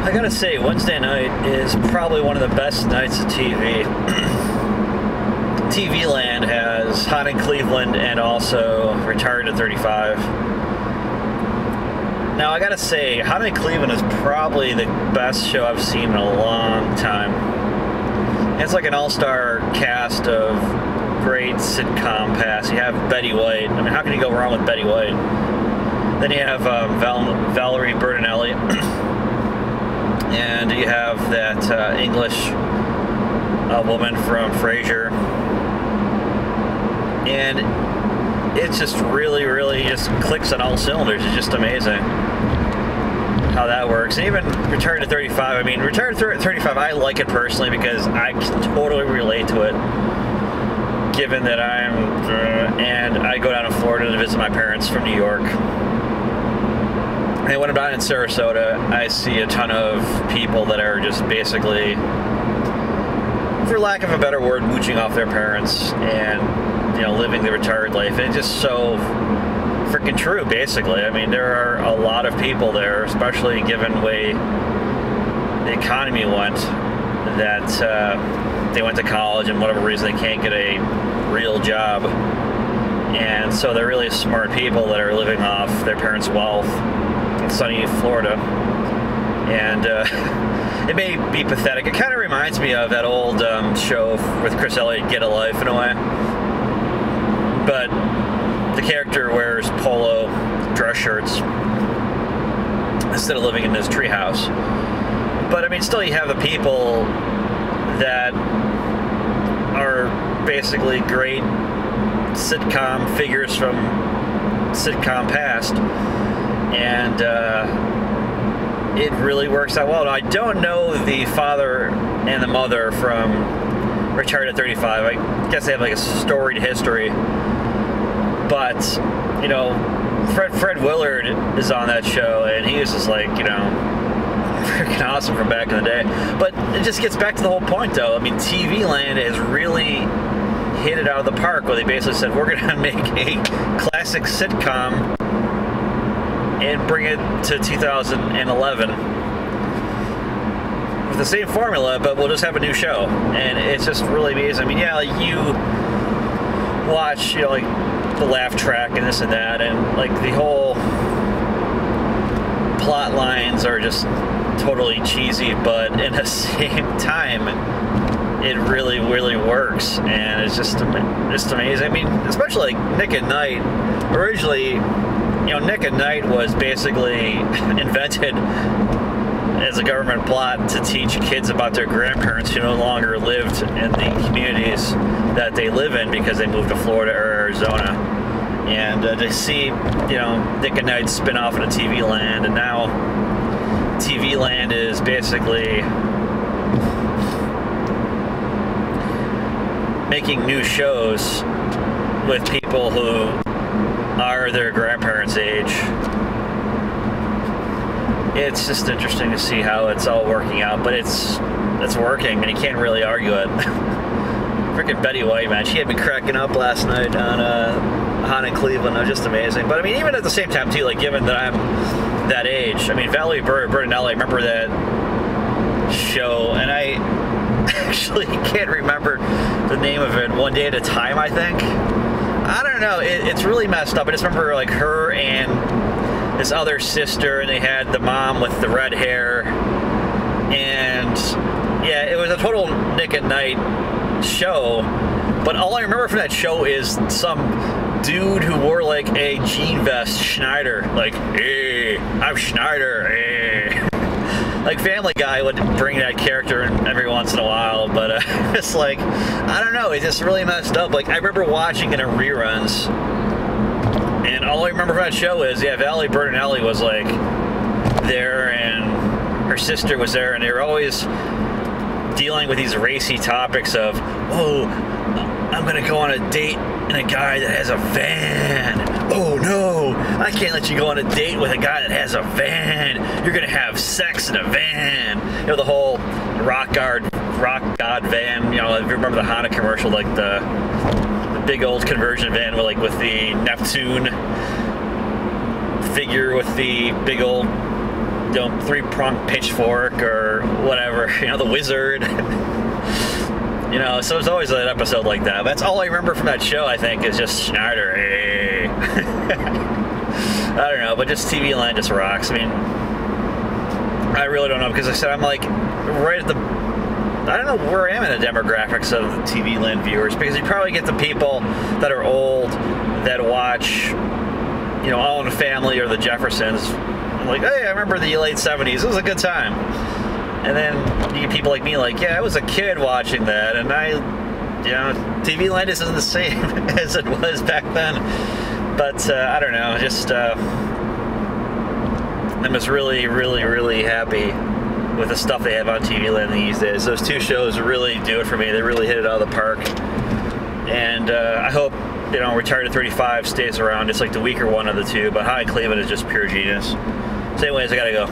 I gotta say, Wednesday night is probably one of the best nights of TV. TV Land has Hot in Cleveland and also Retired at 35. Now, I gotta say, Hot in Cleveland is probably the best show I've seen in a long time. It's like an all-star cast of great sitcom cast. You have Betty White. I mean, how can you go wrong with Betty White? Then you have Valerie Bertinelli. And you have that English woman from Frasier. And it just really just clicks on all cylinders. It's just amazing how that works. And even Return to 35, I mean, Return to 35, I like it personally because I can totally relate to it, given that and I go down to Florida to visit my parents from New York. And when I'm down in Sarasota, I see a ton of people that are just basically, for lack of a better word, mooching off their parents and, you know, living the retired life. And it's just so freaking true, basically. I mean, there are a lot of people there, especially given the way the economy went, that they went to college and whatever reason they can't get a real job. And so they're really smart people that are living off their parents' wealth in sunny Florida. And it may be pathetic. It kind of reminds me of that old show with Chris Elliott, Get a Life, in a way. But the character wears polo dress shirts instead of living in his treehouse. But I mean, still you have the people that are basically great sitcom figures from sitcom past, and it really works out well. Now, I don't know the father and the mother from Retired at 35. I guess they have like a storied history. But, you know, Fred Willard is on that show, and he was just like, you know, freaking awesome from back in the day. But it just gets back to the whole point, though. I mean, TV Land has really hit it out of the park, where they basically said, we're going to make a classic sitcom and bring it to 2011 with the same formula, but we'll just have a new show. And it's just really amazing. I mean, yeah, like you watch, you know, like the laugh track and this and that, and like the whole plot lines are just totally cheesy, but at the same time it really works, and it's just amazing. I mean, especially like Nick at Night. Originally, you know, Nick at Night was basically invented as a government plot to teach kids about their grandparents who no longer lived in the communities that they live in because they moved to Florida or Arizona. And to see, you know, Nick at Night spin off into TV Land, and now TV Land is basically making new shows with people who are their grandparents' age. It's just interesting to see how it's all working out, but it's working, and you can't really argue it. Freaking Betty White, man, she had me cracking up last night on Hot in Cleveland. It was just amazing. But I mean, even at the same time too, like given that I'm that age, I mean, Valerie Bertinelli, I remember that show, and I actually can't remember the name of it. One Day at a Time, I think. I don't know. It's really messed up. I just remember like her and this other sister, and they had the mom with the red hair, and yeah, it was a total Nick at Night show. But all I remember from that show is some dude who wore like a jean vest, Schneider, like, hey, I'm Schneider, hey. Like Family Guy would bring that character in every once in a while, but it's like, I don't know, it just really messed up. Like, I remember watching it in reruns, and all I remember from that show is, yeah, Valerie Bertinelli was like there, and her sister was there, and they were always dealing with these racy topics of, oh, I'm gonna go on a date and a guy that has a van. Oh no, I can't let you go on a date with a guy that has a van. You're gonna have sex in a van. You know, the whole rock god van. You know, if you remember the Honda commercial, like the big old conversion van with the Neptune figure with the big old three-pronged pitchfork or whatever, the wizard. So there's always an episode like that. That's all I remember from that show, I think, is just Schneider. Hey. I don't know, but just TV Land just rocks. I mean, I really don't know, because like I said, I'm like right at the, I don't know where I am in the demographics of the TV Land viewers, because you probably get the people that are old that watch, All in the Family or the Jeffersons. I'm like, hey, I remember the late 70s. It was a good time. And then you get people like me, like, yeah, I was a kid watching that, and TV Land isn't the same as it was back then. But I don't know, just I'm just really, really, really happy with the stuff they have on TV Land these days. Those two shows really do it for me. They really hit it out of the park. And I hope, Retired at 35 stays around. It's like the weaker one of the two, but High Cleveland is just pure genius. So anyways, I gotta go.